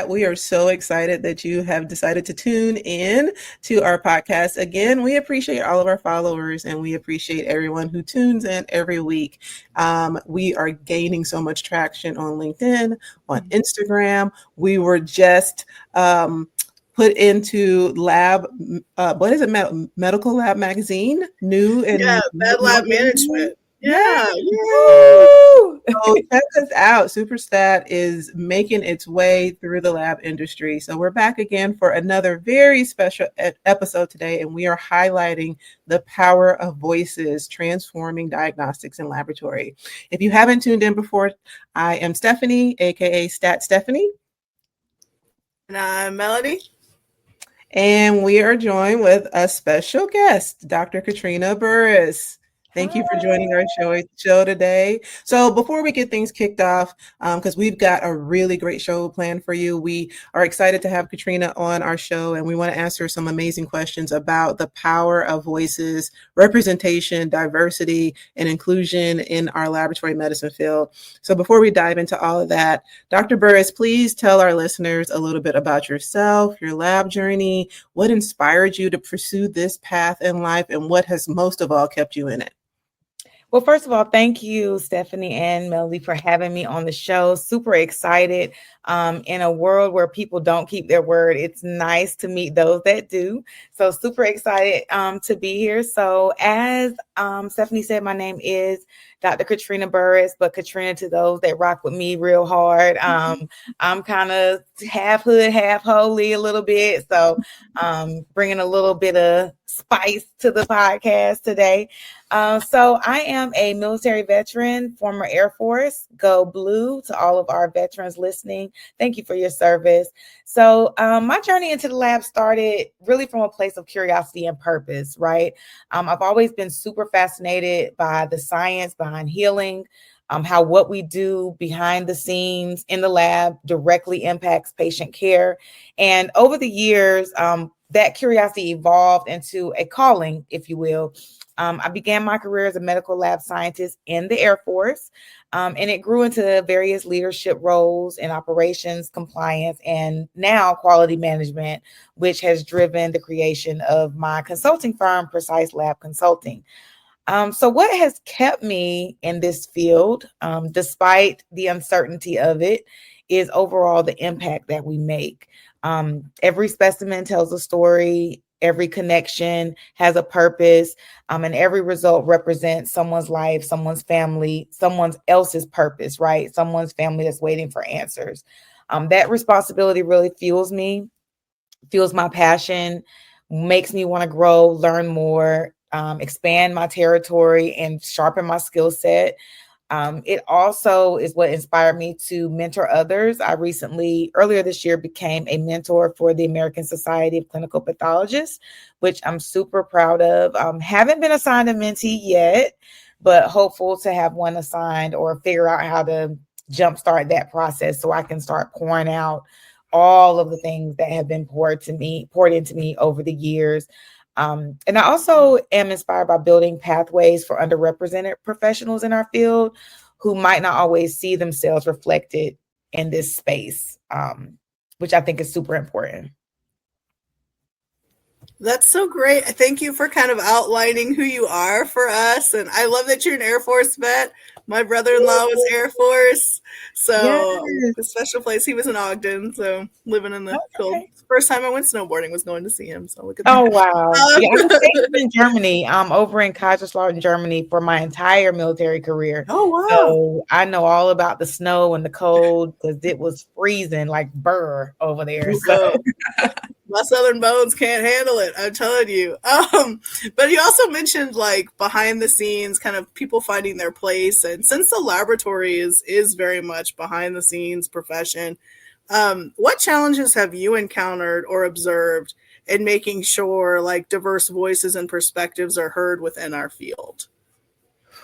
SUPERSTAT. We are so excited that you have decided to tune in to our podcast. Again, we appreciate all of our followers and we appreciate everyone who tunes in every week. We are gaining so much traction on LinkedIn, on Instagram. We were just put into what is it, Medical Lab Magazine, new and Med Lab Management. Yeah. So check us out. SUPERSTAT is making its way through the lab industry. So we're back again for another very special episode today, and we are highlighting the power of voices transforming diagnostics in laboratory. If you haven't tuned in before, I am Stephanie, aka Stat Stephanie. And I'm Melody. And we are joined with a special guest, Dr. Katrina Burrus. Thank you for joining our show today. So before we get things kicked off, because we've got a really great show planned for you, we are excited to have Katrina on our show, and we want to answer some amazing questions about the power of voices, representation, diversity, and inclusion in our laboratory medicine field. So before we dive into all of that, Dr. Burrus, please tell our listeners a little bit about yourself, your lab journey, what inspired you to pursue this path in life, and what has most of all kept you in it. Well, first of all, thank you, Stephanie and Melody, for having me on the show. Super excited. In a world where people don't keep their word, it's nice to meet those that do. So super excited to be here. So as Stephanie said, my name is Dr. Katrina Burrus, but Katrina to those that rock with me real hard. I'm kind of half hood, half holy a little bit. So bringing a little bit of spice to the podcast today. So I am a military veteran, former Air Force. Go Blue to all of our veterans listening. Thank you for your service. So my journey into the lab started really from a place of curiosity and purpose, right? I've always been super fascinated by the science behind healing, how what we do behind the scenes in the lab directly impacts patient care. And over the years, that curiosity evolved into a calling, if you will. I began my career as a medical lab scientist in the Air Force, and it grew into various leadership roles in operations, compliance, and now quality management, which has driven the creation of my consulting firm, Precise Lab Consulting. So what has kept me in this field, despite the uncertainty of it, is overall the impact that we make. Every specimen tells a story. Every connection has a purpose, and every result represents someone's life, someone's family, someone else's purpose, right? Someone's family that's waiting for answers. That responsibility really fuels me, fuels my passion, makes me want to grow, learn more, expand my territory, and sharpen my skill set. It also is what inspired me to mentor others. I recently, earlier this year, became a mentor for the American Society of Clinical Pathologists, which I'm super proud of. Haven't been assigned a mentee yet, but hopeful to have one assigned or figure out how to jumpstart that process so I can start pouring out all of the things that have been poured into me over the years. And I also am inspired by building pathways for underrepresented professionals in our field who might not always see themselves reflected in this space, which I think is super important. That's so great. Thank you for kind of outlining who you are for us. And I love that you're an Air Force vet. My brother-in-law was Air Force. So a special place. He was in Ogden. So living in the cold. First time I went snowboarding was going to see him. So look at that. Oh, wow. Yeah, I was stationed in Germany, over in Kaiserslautern, Germany for my entire military career. Oh, wow. So I know all about the snow and the cold because it was freezing like burr over there. So my southern bones can't handle it, I'm telling you. But you also mentioned like behind the scenes, kind of people finding their place. And since the laboratory is very much behind the scenes profession, what challenges have you encountered or observed in making sure like diverse voices and perspectives are heard within our field?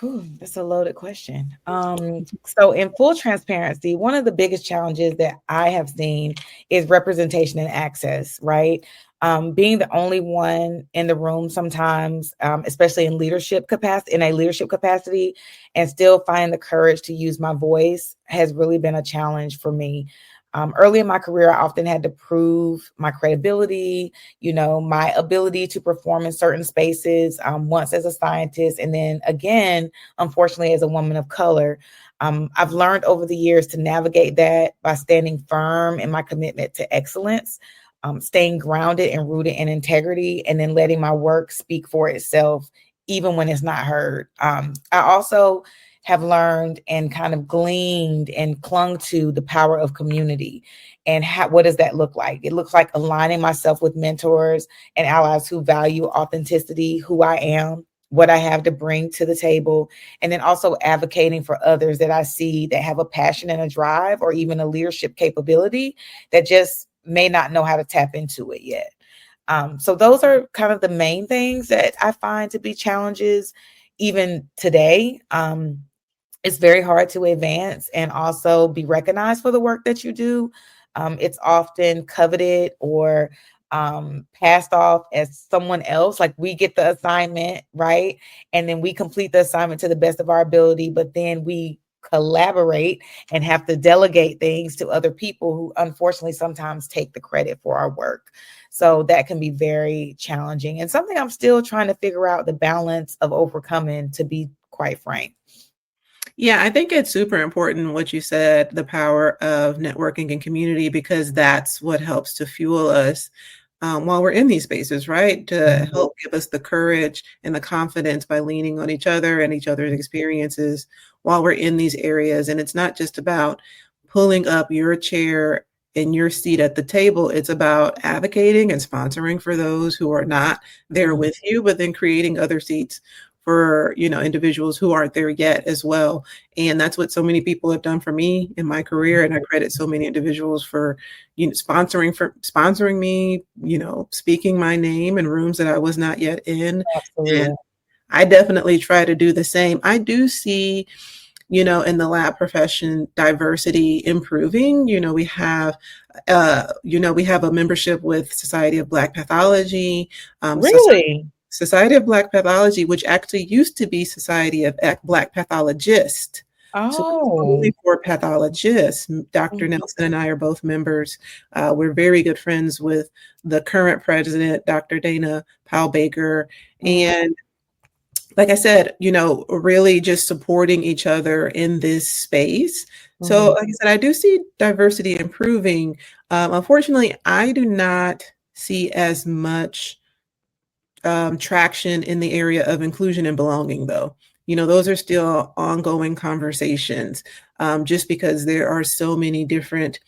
That's a loaded question. So in full transparency, one of the biggest challenges that I have seen is representation and access, right? Being the only one in the room sometimes, especially in a leadership capacity, and still find the courage to use my voice has really been a challenge for me. Early in my career, I often had to prove my credibility, my ability to perform in certain spaces, once as a scientist, and then again, unfortunately, as a woman of color. I've learned over the years to navigate that by standing firm in my commitment to excellence, staying grounded and rooted in integrity, and then letting my work speak for itself, even when it's not heard. I also have learned and kind of gleaned and clung to the power of community. And what does that look like? It looks like aligning myself with mentors and allies who value authenticity, who I am, what I have to bring to the table, and then also advocating for others that I see that have a passion and a drive or even a leadership capability that just may not know how to tap into it yet. So those are kind of the main things that I find to be challenges even today. It's very hard to advance and also be recognized for the work that you do. It's often coveted or passed off as someone else. Like we get the assignment, right? And then we complete the assignment to the best of our ability, but then we collaborate and have to delegate things to other people who unfortunately sometimes take the credit for our work. So that can be very challenging and something I'm still trying to figure out the balance of overcoming, to be quite frank. Yeah, I think it's super important what you said, the power of networking and community, because that's what helps to fuel us while we're in these spaces, right? To help give us the courage and the confidence by leaning on each other and each other's experiences while we're in these areas. And it's not just about pulling up your chair and your seat at the table. It's about advocating and sponsoring for those who are not there with you, but then creating other seats for individuals who aren't there yet as well. And that's what so many people have done for me in my career. And I credit so many individuals for sponsoring me, speaking my name in rooms that I was not yet in. Absolutely. And I definitely try to do the same. I do see in the lab profession, diversity improving. We have a membership with Society of Black Pathology. Really? Society of Black Pathology, which actually used to be Society of Black Pathologists. So it's only for pathologists. Dr. Nelson and I are both members. We're very good friends with the current president, Dr. Dana Powell-Baker. And like I said, really just supporting each other in this space. So like I said, I do see diversity improving. Unfortunately, I do not see as much traction in the area of inclusion and belonging, though. Those are still ongoing conversations, just because there are so many different,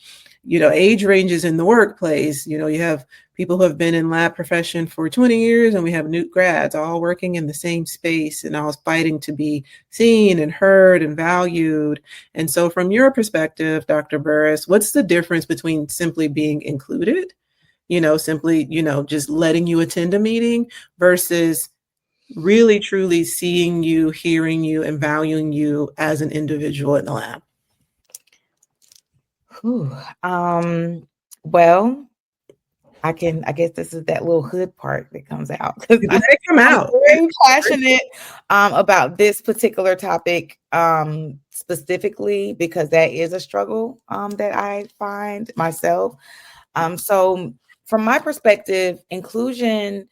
age ranges in the workplace. You have people who have been in lab profession for 20 years, and we have new grads all working in the same space and all fighting to be seen and heard and valued. And so from your perspective, Dr. Burrus, what's the difference between simply being included, simply, just letting you attend a meeting versus really truly seeing you, hearing you, and valuing you as an individual in the lab? Well, I guess this is that little hood part that comes out. I'm very passionate about this particular topic specifically because that is a struggle that I find myself. So from my perspective, inclusion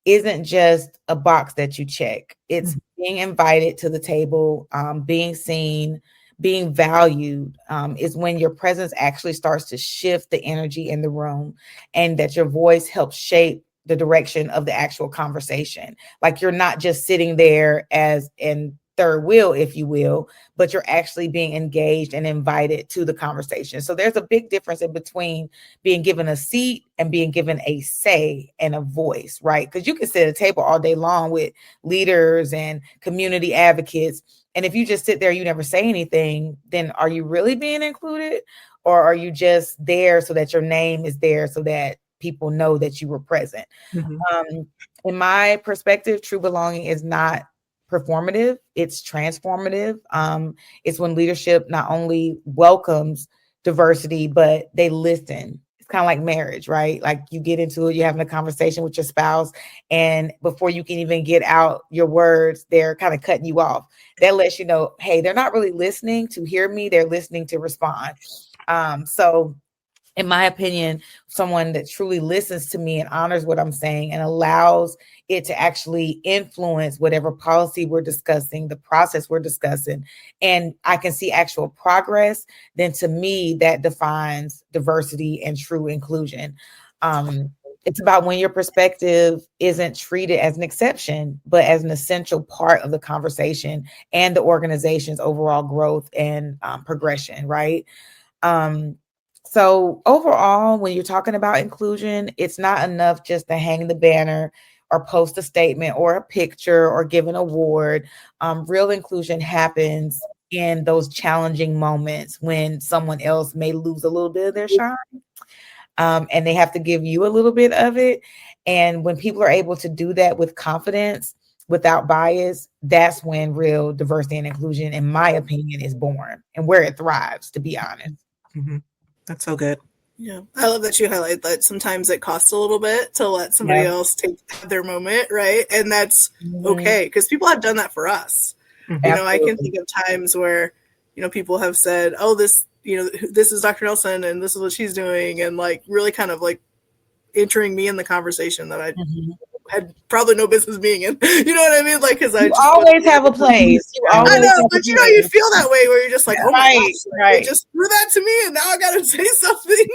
isn't just a box that you check. It's being invited to the table, being seen, being valued, is when your presence actually starts to shift the energy in the room and that your voice helps shape the direction of the actual conversation. Like you're not just sitting there as in third wheel, if you will, but you're actually being engaged and invited to the conversation. So there's a big difference in between being given a seat and being given a say and a voice, right? Because you can sit at a table all day long with leaders and community advocates. And if you just sit there, you never say anything, then are you really being included? Or are you just there so that your name is there so that people know that you were present? In my perspective, true belonging is not performative, it's transformative. It's when leadership not only welcomes diversity, but they listen. It's kind of like marriage, right? Like you get into it, you're having a conversation with your spouse, and before you can even get out your words, they're kind of cutting you off. That lets you know, hey, they're not really listening to hear me, they're listening to respond. So in my opinion, someone that truly listens to me and honors what I'm saying and allows it to actually influence whatever policy we're discussing, the process we're discussing, and I can see actual progress, then to me, that defines diversity and true inclusion. It's about when your perspective isn't treated as an exception, but as an essential part of the conversation and the organization's overall growth and progression, right? So overall, when you're talking about inclusion, it's not enough just to hang the banner or post a statement or a picture or give an award. Real inclusion happens in those challenging moments when someone else may lose a little bit of their shine, and they have to give you a little bit of it. And when people are able to do that with confidence, without bias, that's when real diversity and inclusion, in my opinion, is born and where it thrives, to be honest. Mm-hmm. That's so good. Yeah, I love that you highlight that sometimes it costs a little bit to let somebody else take their moment, right? And that's okay, because people have done that for us. Mm-hmm. You know, I can think of times where, you know, people have said, oh, this, you know, this is Dr. Nelson and this is what she's doing, and like really kind of like entering me in the conversation that I had probably no business being in. You know what I mean? Like, because I just always have a place. You always I know, but you know, you feel that way where you're just like, oh my gosh, right. They just threw that to me, and now I got to say something.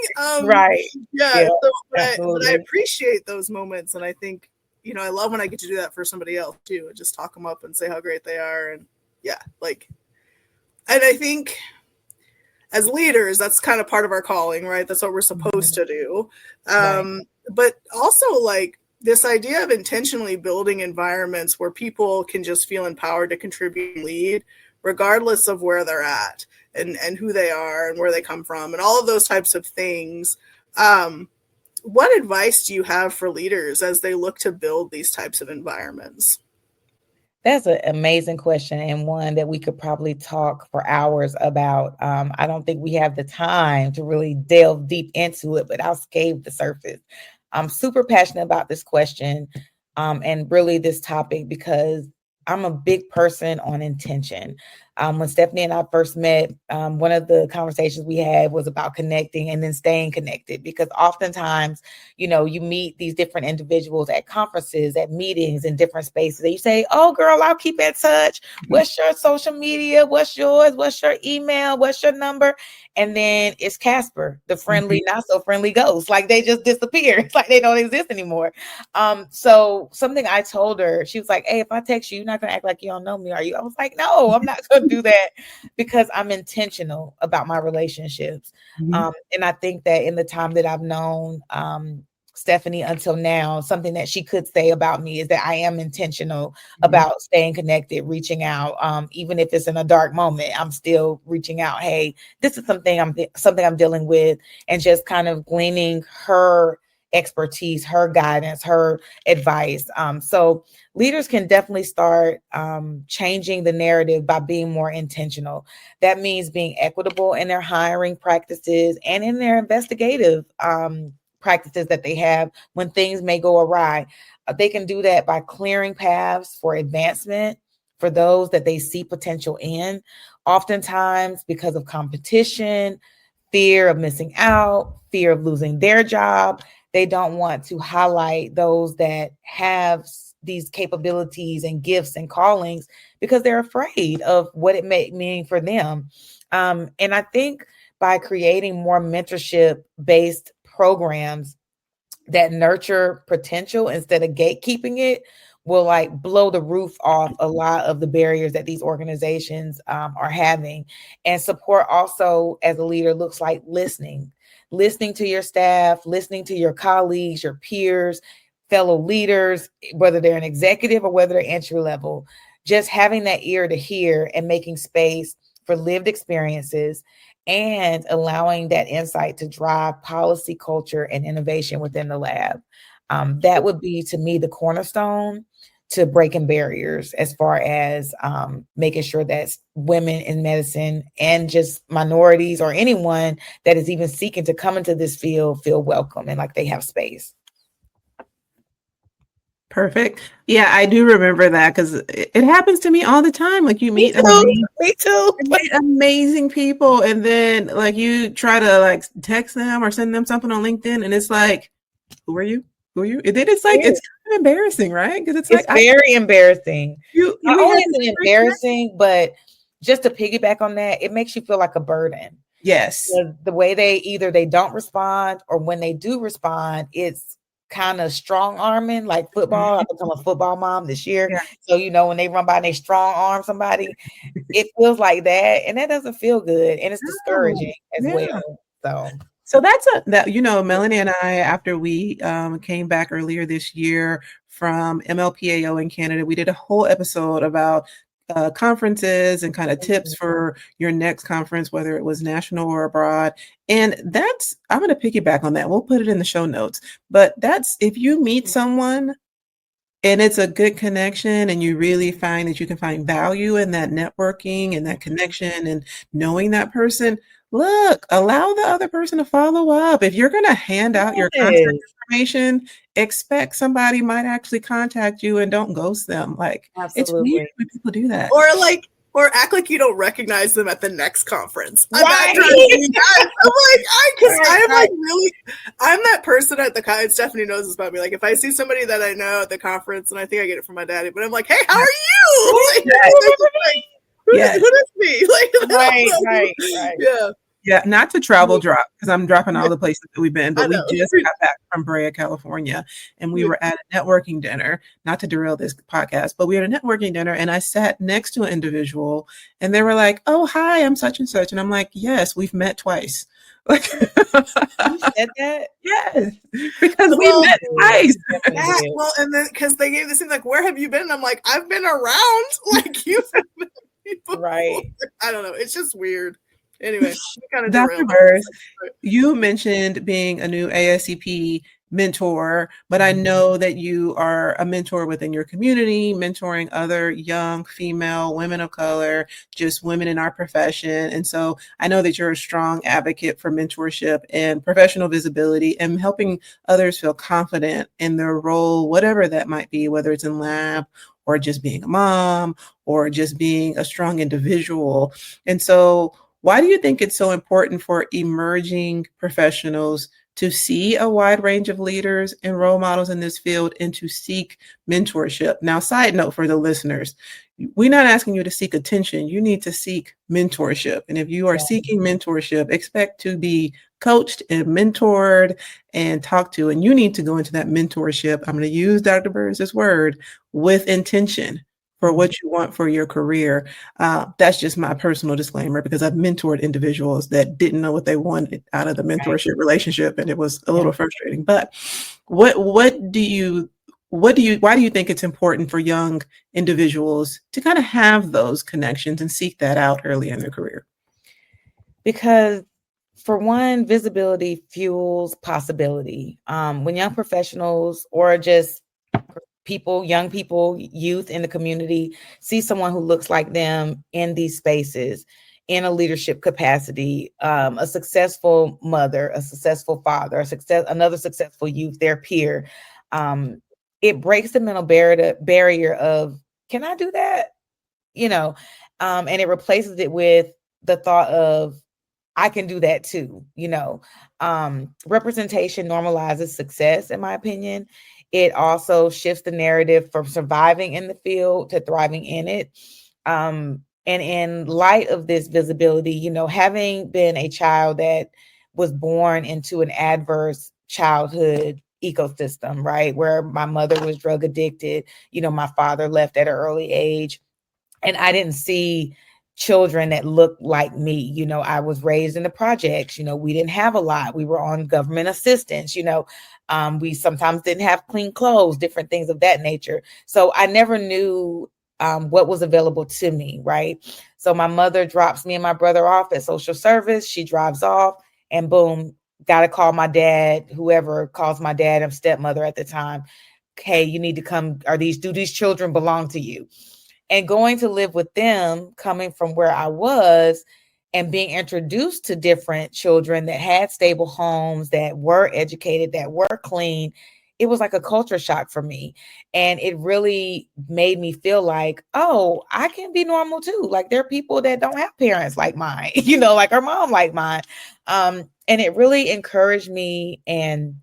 Right. Yeah. So, but I appreciate those moments, and I think, you know, I love when I get to do that for somebody else too, and just talk them up and say how great they are, and yeah, like, and I think as leaders, that's kind of part of our calling, right? That's what we're supposed to do. But also, like, this idea of intentionally building environments where people can just feel empowered to contribute and lead, regardless of where they're at and who they are and where they come from and all of those types of things. What advice do you have for leaders as they look to build these types of environments? That's an amazing question, and one that we could probably talk for hours about. I don't think we have the time to really delve deep into it, but I'll scale the surface. I'm super passionate about this question and really this topic because I'm a big person on intention. When Stephanie and I first met, one of the conversations we had was about connecting and then staying connected, because oftentimes, you know, you meet these different individuals at conferences, at meetings, in different spaces. And you say, oh, girl, I'll keep in touch. What's your social media? What's yours? What's your email? What's your number? And then it's Casper, the friendly, not so friendly ghost. Like they just disappear. It's like they don't exist anymore. So something I told her, she was like, hey, if I text you, you're not going to act like you don't know me, are you? I was like, no, I'm not going to do that, because I'm intentional about my relationships. And I think that in the time that I've known Stephanie until now, something that she could say about me is that I am intentional about staying connected, reaching out, even if it's in a dark moment. I'm still reaching out. Hey, this is something I'm dealing with, and just kind of gleaning her expertise, her guidance, her advice. So leaders can definitely start changing the narrative by being more intentional. That means being equitable in their hiring practices and in their investigative practices that they have when things may go awry. They can do that by clearing paths for advancement for those that they see potential in. Oftentimes, because of competition, fear of missing out, fear of losing their job, they don't want to highlight those that have these capabilities and gifts and callings because they're afraid of what it may mean for them. And I think by creating more mentorship-based programs that nurture potential instead of gatekeeping it, will like blow the roof off a lot of the barriers that these organizations are having. And support also as a leader looks like listening to your staff, listening to your colleagues, your peers, fellow leaders, whether they're an executive or whether they're entry level, just having that ear to hear and making space for lived experiences and allowing that insight to drive policy, culture, and innovation within the lab. That would be, to me, the cornerstone to breaking barriers as far as making sure that women in medicine and just minorities or anyone that is even seeking to come into this field feel welcome and like they have space. Perfect. Yeah, I do remember that because it happens to me all the time. Like you Me meet too. Me too. amazing people, and then like you try to like text them or send them something on LinkedIn, and it's like, who are you? Who are you? And then it's like it's kind of embarrassing, right? Because it's like very embarrassing. you Not we only had is this it great embarrassing, but just to piggyback on that, it makes you feel like a burden. yes. The way they don't respond, or when they do respond, it's kind of strong arming, like football. I become a football mom this year. Yeah. So, when they run by and they strong arm somebody, it feels like that. And that doesn't feel good. And it's discouraging as well. So that's Melanie and I, after we came back earlier this year from MLPAO in Canada, we did a whole episode about conferences and kind of tips for your next conference, whether it was national or abroad. And I'm going to piggyback on that. We'll put it in the show notes. But that's if you meet someone and it's a good connection and you really find that you can find value in that networking and that connection and knowing that person, look, allow the other person to follow up. If you're going to hand out your contact information, expect somebody might actually contact you and don't ghost them. Like, it's weird when people do that. Or act like you don't recognize them at the next conference. Right. I'm that person at the conference. Stephanie knows this about me. Like, if I see somebody that I know at the conference, and I think I get it from my daddy, but I'm like, hey, how are you? Who is me? Right. Yeah, not to travel drop, because I'm dropping all the places that we've been, but we just got back from Brea, California, and we were at a networking dinner, not to derail this podcast, but we were at a networking dinner, and I sat next to an individual, and they were like, oh, hi, I'm such and such. And I'm like, yes, we've met twice. Like, you said that? Yes, because we met twice. And then because they gave this thing like, where have you been? And I'm like, I've been around. Like, you've met people. Right. I don't know. It's just weird. Anyway, Dr. Burrus, you mentioned being a new ASCP mentor, but I know that you are a mentor within your community, mentoring other young female women of color, just women in our profession. And so I know that you're a strong advocate for mentorship and professional visibility and helping others feel confident in their role, whatever that might be, whether it's in lab or just being a mom or just being a strong individual. And so why do you think it's so important for emerging professionals to see a wide range of leaders and role models in this field and to seek mentorship? Now, side note for the listeners, we're not asking you to seek attention. You need to seek mentorship. And if you are seeking mentorship, expect to be coached and mentored and talked to. And you need to go into that mentorship. I'm going to use Dr. Burrus' word, with intention for what you want for your career. That's just my personal disclaimer, because I've mentored individuals that didn't know what they wanted out of the mentorship relationship, and it was a little frustrating. But why do you think it's important for young individuals to kind of have those connections and seek that out early in their career? Because for one, visibility fuels possibility. When young professionals or just young people, youth in the community see someone who looks like them in these spaces, in a leadership capacity, a successful mother, a successful father, another successful youth, their peer, it breaks the mental barrier of, can I do that? And it replaces it with the thought of, I can do that too. Representation normalizes success, in my opinion. It also shifts the narrative from surviving in the field to thriving in it. And in light of this visibility, having been a child that was born into an adverse childhood ecosystem, right, where my mother was drug addicted, my father left at an early age, and I didn't see children that looked like me. I was raised in the projects. We didn't have a lot. We were on government assistance. We sometimes didn't have clean clothes, different things of that nature. So I never knew what was available to me, right? So my mother drops me and my brother off at social service. She drives off, and boom, got to call my dad, whoever calls my dad and stepmother at the time. Hey, you need to come. Do these children belong to you? And going to live with them, coming from where I was and being introduced to different children that had stable homes, that were educated, that were clean, it was like a culture shock for me. And it really made me feel like, oh, I can be normal too. Like there are people that don't have parents like mine, like our mom like mine. And it really encouraged me and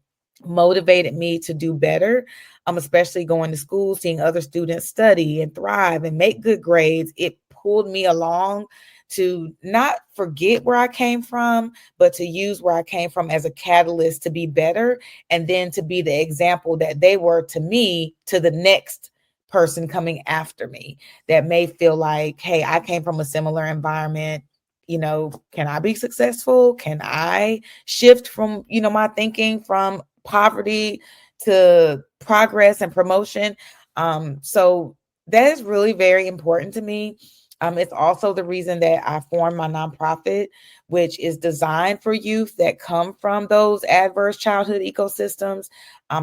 motivated me to do better. Especially going to school, seeing other students study and thrive and make good grades. It pulled me along to not forget where I came from, but to use where I came from as a catalyst to be better, and then to be the example that they were to me, to the next person coming after me that may feel like, hey, I came from a similar environment. Can I be successful? Can I shift from, my thinking from poverty to progress and promotion? So that is really very important to me. It's also the reason that I formed my nonprofit, which is designed for youth that come from those adverse childhood ecosystems,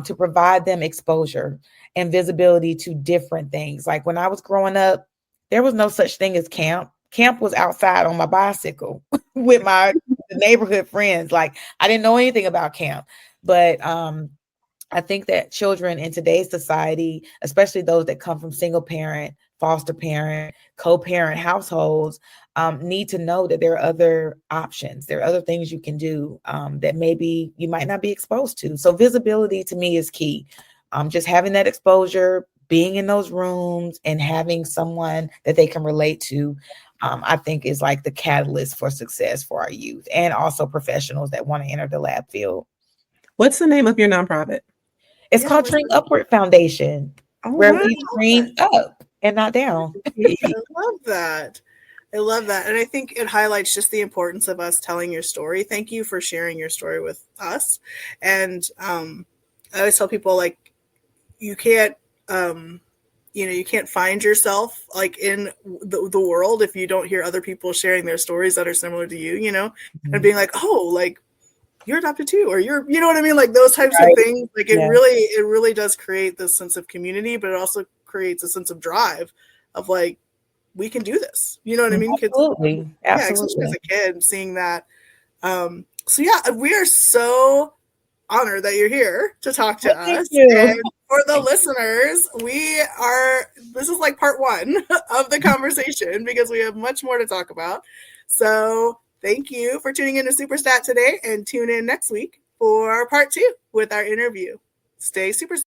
to provide them exposure and visibility to different things. Like when I was growing up, there was no such thing as camp. Camp was outside on my bicycle with my neighborhood friends. Like I didn't know anything about camp, but I think that children in today's society, especially those that come from single parent, foster parent, co-parent households, need to know that there are other options. There are other things you can do that maybe you might not be exposed to. So visibility to me is key. Just having that exposure, being in those rooms and having someone that they can relate to, I think is like the catalyst for success for our youth and also professionals that want to enter the lab field. What's the name of your nonprofit? It's called Dream Upward Foundation, where we dream up and not down. I love that. And I think it highlights just the importance of us telling your story. Thank you for sharing your story with us. And I always tell people, like, you can't, you can't find yourself like in the world if you don't hear other people sharing their stories that are similar to you, and being like, oh, like, you're adopted too, or you're, you know what I mean? Like those types of things. Like it really does create this sense of community, but it also creates a sense of drive of like, we can do this. You know what I mean? Absolutely. Yeah, especially as a kid, seeing that. So yeah, we are so honored that you're here to talk to us. And for the listeners, this is like part one of the conversation because we have much more to talk about. So thank you for tuning in to SUPERSTAT today, and tune in next week for part 2 with our interview. Stay SUPERSTAT.